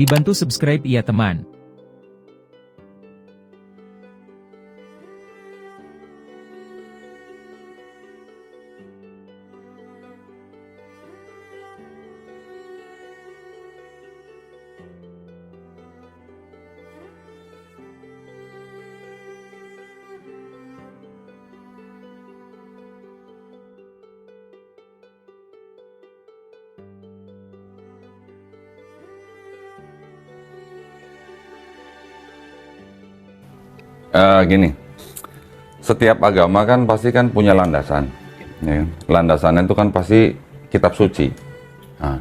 Dibantu subscribe ya teman. Gini, setiap agama kan pasti kan punya landasan, ya. Landasannya itu kan pasti kitab suci. Nah,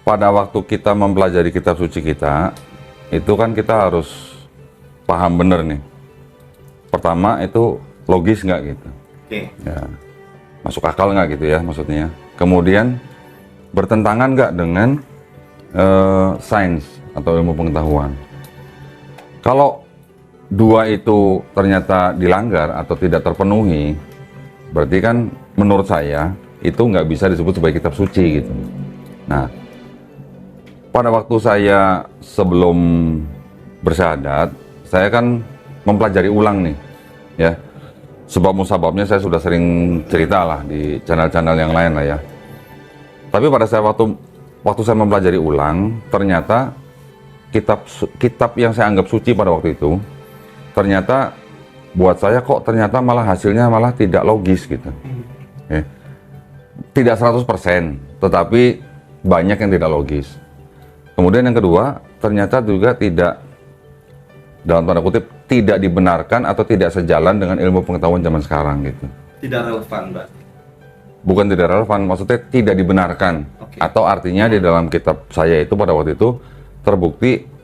pada waktu kita mempelajari kitab suci kita, itu kan kita harus paham bener nih. Pertama itu logis nggak gitu, ya, masuk akal nggak gitu ya maksudnya. Kemudian bertentangan nggak dengan sains atau ilmu pengetahuan. Kalau dua itu ternyata dilanggar atau tidak terpenuhi, berarti kan menurut saya itu nggak bisa disebut sebagai kitab suci gitu. Nah, pada waktu saya sebelum bersyahadat, saya kan mempelajari ulang nih, ya. Sebab musababnya saya sudah sering cerita lah di channel-channel yang lain lah ya. Tapi pada saya waktu saya mempelajari ulang, ternyata kitab yang saya anggap suci pada waktu itu, ternyata buat saya kok ternyata malah hasilnya malah tidak logis gitu. Tidak 100%, tetapi banyak yang tidak logis. Kemudian yang kedua, ternyata juga tidak, dalam tanda kutip, tidak dibenarkan atau tidak sejalan dengan ilmu pengetahuan zaman sekarang gitu. Tidak relevan, Mbak? Bukan tidak relevan, maksudnya tidak dibenarkan. Atau artinya di dalam kitab saya itu pada waktu itu terbukti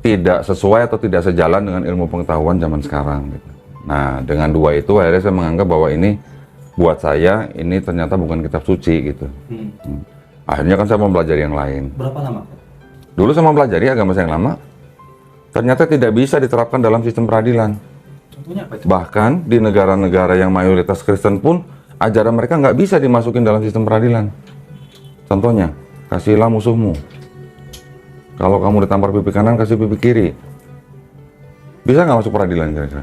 tidak sesuai atau tidak sejalan dengan ilmu pengetahuan zaman sekarang gitu. Nah, dengan dua itu akhirnya saya menganggap bahwa ini buat saya ini ternyata bukan kitab suci gitu. Akhirnya kan saya mempelajari yang lain. Berapa lama? Dulu saya mempelajari agama saya yang lama, ternyata tidak bisa diterapkan dalam sistem peradilan. Contohnya apa itu? Bahkan di negara-negara yang mayoritas Kristen pun ajaran mereka nggak bisa dimasukin dalam sistem peradilan. Contohnya, kasihilah musuhmu. Kalau kamu ditampar pipi kanan, kasih pipi kiri. Bisa nggak masuk peradilan kira-kira?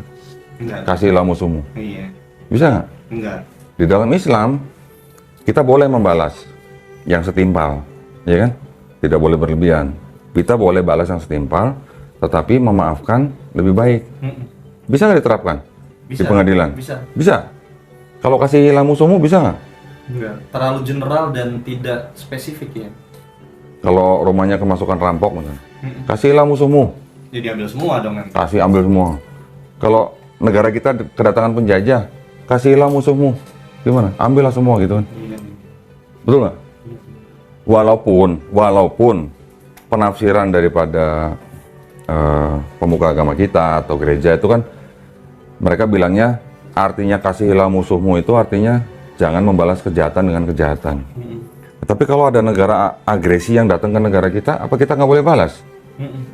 Enggak. Kasihlah musuhmu. Iya. Bisa nggak? Enggak. Di dalam Islam, kita boleh membalas yang setimpal, ya kan? Tidak boleh berlebihan. Kita boleh balas yang setimpal, tetapi memaafkan lebih baik. Bisa nggak diterapkan di pengadilan? Bisa. Bisa. Kalau kasihlah musuhmu, bisa nggak? Enggak. Terlalu general dan tidak spesifik ya. Kalau rumahnya kemasukan rampok, misalnya, kasihlah musuhmu. Jadi ambil semua dong nanti. Kasih ambil semua. Kalau negara kita kedatangan penjajah, kasihlah musuhmu. Gimana? Ambillah semua gitu kan. Iya. Betul nggak? Walaupun penafsiran daripada pemuka agama kita atau gereja itu kan mereka bilangnya artinya kasihilah musuhmu itu artinya jangan membalas kejahatan dengan kejahatan. Tapi kalau ada negara agresi yang datang ke negara kita, apa kita nggak boleh balas?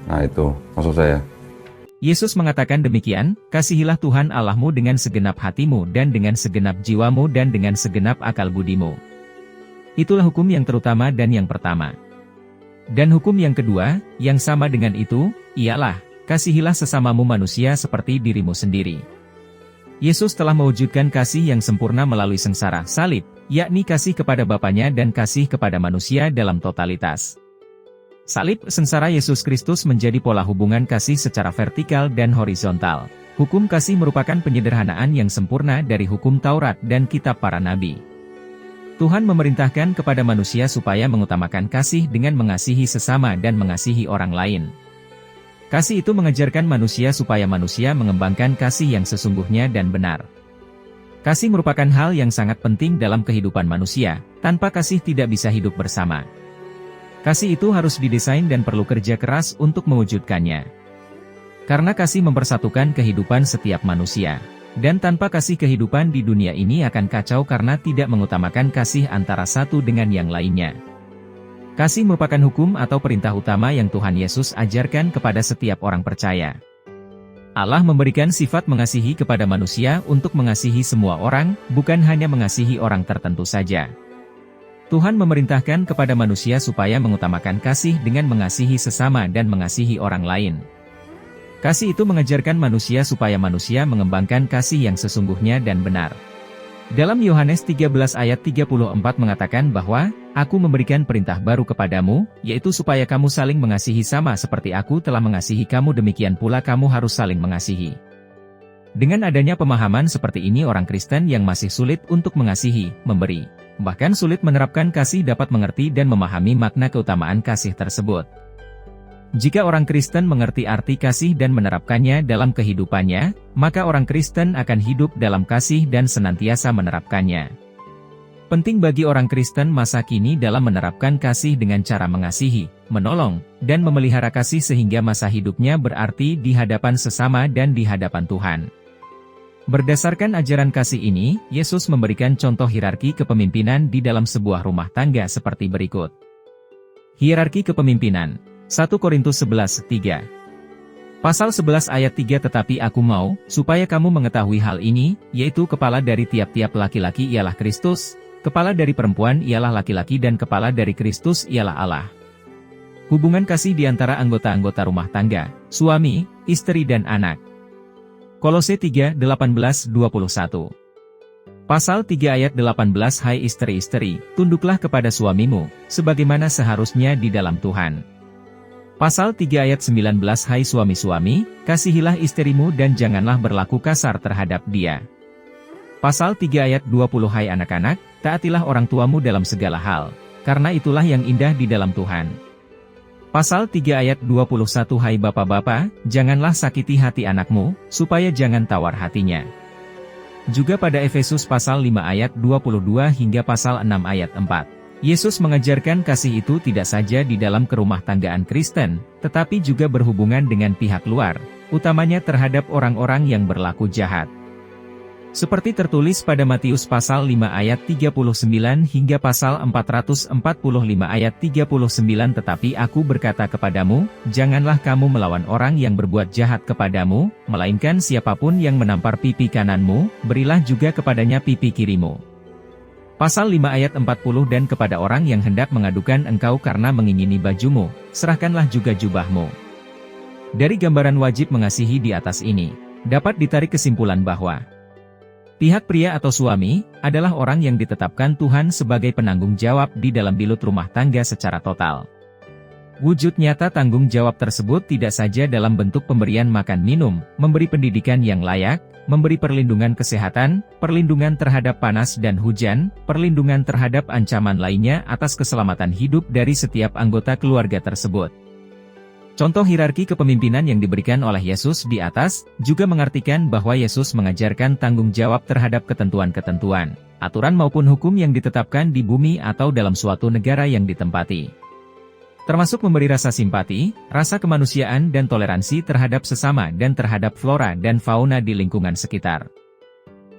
Nah itu maksud saya. Yesus mengatakan demikian, kasihilah Tuhan Allahmu dengan segenap hatimu dan dengan segenap jiwamu dan dengan segenap akal budimu. Itulah hukum yang terutama dan yang pertama. Dan hukum yang kedua, yang sama dengan itu, ialah, kasihilah sesamamu manusia seperti dirimu sendiri. Yesus telah mewujudkan kasih yang sempurna melalui sengsara salib, yakni kasih kepada Bapanya dan kasih kepada manusia dalam totalitas. Salib sengsara Yesus Kristus menjadi pola hubungan kasih secara vertikal dan horizontal. Hukum kasih merupakan penyederhanaan yang sempurna dari hukum Taurat dan kitab para nabi. Tuhan memerintahkan kepada manusia supaya mengutamakan kasih dengan mengasihi sesama dan mengasihi orang lain. Kasih itu mengajarkan manusia supaya manusia mengembangkan kasih yang sesungguhnya dan benar. Kasih merupakan hal yang sangat penting dalam kehidupan manusia, tanpa kasih tidak bisa hidup bersama. Kasih itu harus didesain dan perlu kerja keras untuk mewujudkannya. Karena kasih mempersatukan kehidupan setiap manusia. Dan tanpa kasih kehidupan di dunia ini akan kacau karena tidak mengutamakan kasih antara satu dengan yang lainnya. Kasih merupakan hukum atau perintah utama yang Tuhan Yesus ajarkan kepada setiap orang percaya. Allah memberikan sifat mengasihi kepada manusia untuk mengasihi semua orang, bukan hanya mengasihi orang tertentu saja. Tuhan memerintahkan kepada manusia supaya mengutamakan kasih dengan mengasihi sesama dan mengasihi orang lain. Kasih itu mengajarkan manusia supaya manusia mengembangkan kasih yang sesungguhnya dan benar. Dalam Yohanes 13 ayat 34 mengatakan bahwa, Aku memberikan perintah baru kepadamu, yaitu supaya kamu saling mengasihi sama seperti Aku telah mengasihi kamu, demikian pula kamu harus saling mengasihi. Dengan adanya pemahaman seperti ini, orang Kristen yang masih sulit untuk mengasihi, memberi, bahkan sulit menerapkan kasih dapat mengerti dan memahami makna keutamaan kasih tersebut. Jika orang Kristen mengerti arti kasih dan menerapkannya dalam kehidupannya, maka orang Kristen akan hidup dalam kasih dan senantiasa menerapkannya. Penting bagi orang Kristen masa kini dalam menerapkan kasih dengan cara mengasihi, menolong, dan memelihara kasih sehingga masa hidupnya berarti di hadapan sesama dan di hadapan Tuhan. Berdasarkan ajaran kasih ini, Yesus memberikan contoh hierarki kepemimpinan di dalam sebuah rumah tangga seperti berikut. Hierarki kepemimpinan. 1 Korintus 11:3. Pasal 11 ayat 3 Tetapi aku mau, supaya kamu mengetahui hal ini, yaitu kepala dari tiap-tiap laki-laki ialah Kristus, kepala dari perempuan ialah laki-laki dan kepala dari Kristus ialah Allah. Hubungan kasih di antara anggota-anggota rumah tangga, suami, istri dan anak. Kolose 3:18-21. Pasal 3 ayat 18 Hai istri-istri, tunduklah kepada suamimu, sebagaimana seharusnya di dalam Tuhan. Pasal 3 ayat 19 Hai suami-suami, kasihilah istrimu dan janganlah berlaku kasar terhadap dia. Pasal 3 ayat 20 Hai anak-anak, taatilah orang tuamu dalam segala hal, karena itulah yang indah di dalam Tuhan. Pasal 3 ayat 21 Hai bapak-bapak, janganlah sakiti hati anakmu, supaya jangan tawar hatinya. Juga pada Efesus pasal 5 ayat 22 hingga pasal 6 ayat 4. Yesus mengajarkan kasih itu tidak saja di dalam kerumah tanggaan Kristen, tetapi juga berhubungan dengan pihak luar, utamanya terhadap orang-orang yang berlaku jahat. Seperti tertulis pada Matius pasal 5 ayat 39 hingga pasal 445 ayat 39 Tetapi aku berkata kepadamu, janganlah kamu melawan orang yang berbuat jahat kepadamu, melainkan siapapun yang menampar pipi kananmu, berilah juga kepadanya pipi kirimu. Pasal 5 ayat 40 Dan kepada orang yang hendak mengadukan engkau karena mengingini bajumu, serahkanlah juga jubahmu. Dari gambaran wajib mengasihi di atas ini, dapat ditarik kesimpulan bahwa pihak pria atau suami adalah orang yang ditetapkan Tuhan sebagai penanggung jawab di dalam bilut rumah tangga secara total. Wujud nyata tanggung jawab tersebut tidak saja dalam bentuk pemberian makan minum, memberi pendidikan yang layak, memberi perlindungan kesehatan, perlindungan terhadap panas dan hujan, perlindungan terhadap ancaman lainnya atas keselamatan hidup dari setiap anggota keluarga tersebut. Contoh hierarki kepemimpinan yang diberikan oleh Yesus di atas, juga mengartikan bahwa Yesus mengajarkan tanggung jawab terhadap ketentuan-ketentuan, aturan maupun hukum yang ditetapkan di bumi atau dalam suatu negara yang ditempati. Termasuk memberi rasa simpati, rasa kemanusiaan dan toleransi terhadap sesama dan terhadap flora dan fauna di lingkungan sekitar.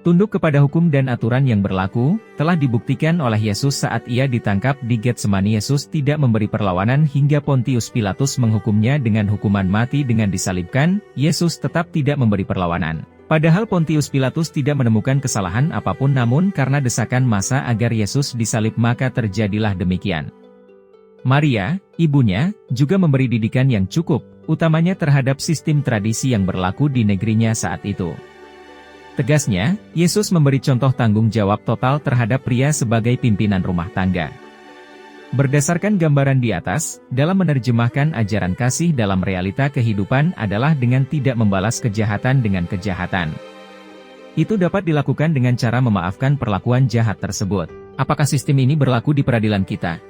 Tunduk kepada hukum dan aturan yang berlaku, telah dibuktikan oleh Yesus saat ia ditangkap di Getsemani. Yesus tidak memberi perlawanan hingga Pontius Pilatus menghukumnya dengan hukuman mati dengan disalibkan, Yesus tetap tidak memberi perlawanan. Padahal Pontius Pilatus tidak menemukan kesalahan apapun, namun karena desakan massa agar Yesus disalib maka terjadilah demikian. Maria, ibunya, juga memberi didikan yang cukup, utamanya terhadap sistem tradisi yang berlaku di negerinya saat itu. Tegasnya, Yesus memberi contoh tanggung jawab total terhadap pria sebagai pimpinan rumah tangga. Berdasarkan gambaran di atas, dalam menerjemahkan ajaran kasih dalam realita kehidupan adalah dengan tidak membalas kejahatan dengan kejahatan. Itu dapat dilakukan dengan cara memaafkan perlakuan jahat tersebut. Apakah sistem ini berlaku di peradilan kita?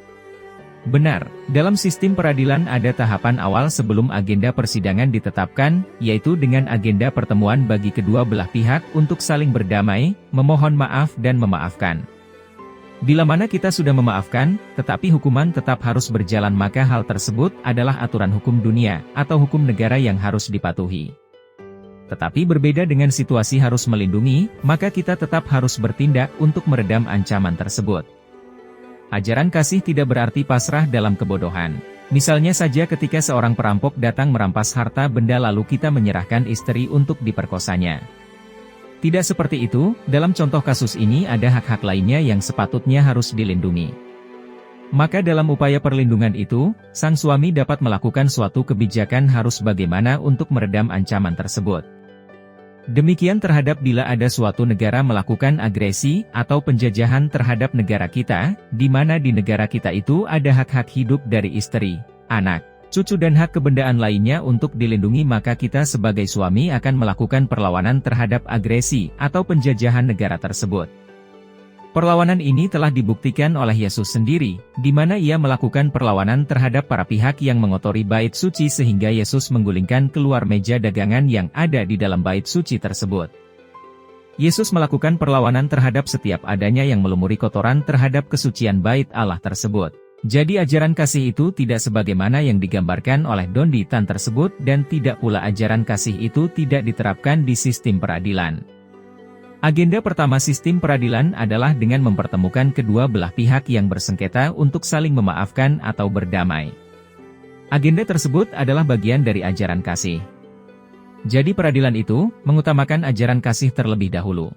Benar, dalam sistem peradilan ada tahapan awal sebelum agenda persidangan ditetapkan, yaitu dengan agenda pertemuan bagi kedua belah pihak untuk saling berdamai, memohon maaf dan memaafkan. Bila mana kita sudah memaafkan, tetapi hukuman tetap harus berjalan, maka hal tersebut adalah aturan hukum dunia, atau hukum negara yang harus dipatuhi. Tetapi berbeda dengan situasi harus melindungi, maka kita tetap harus bertindak untuk meredam ancaman tersebut. Ajaran kasih tidak berarti pasrah dalam kebodohan. Misalnya saja ketika seorang perampok datang merampas harta benda lalu kita menyerahkan istri untuk diperkosanya. Tidak seperti itu, dalam contoh kasus ini ada hak-hak lainnya yang sepatutnya harus dilindungi. Maka dalam upaya perlindungan itu, sang suami dapat melakukan suatu kebijakan harus bagaimana untuk meredam ancaman tersebut. Demikian terhadap bila ada suatu negara melakukan agresi atau penjajahan terhadap negara kita, di mana di negara kita itu ada hak-hak hidup dari istri, anak, cucu dan hak kebendaan lainnya untuk dilindungi, maka kita sebagai suami akan melakukan perlawanan terhadap agresi atau penjajahan negara tersebut. Perlawanan ini telah dibuktikan oleh Yesus sendiri, di mana ia melakukan perlawanan terhadap para pihak yang mengotori bait suci sehingga Yesus menggulingkan keluar meja dagangan yang ada di dalam bait suci tersebut. Yesus melakukan perlawanan terhadap setiap adanya yang melumuri kotoran terhadap kesucian bait Allah tersebut. Jadi ajaran kasih itu tidak sebagaimana yang digambarkan oleh Dondi Tan tersebut dan tidak pula ajaran kasih itu tidak diterapkan di sistem peradilan. Agenda pertama sistem peradilan adalah dengan mempertemukan kedua belah pihak yang bersengketa untuk saling memaafkan atau berdamai. Agenda tersebut adalah bagian dari ajaran kasih. Jadi peradilan itu mengutamakan ajaran kasih terlebih dahulu.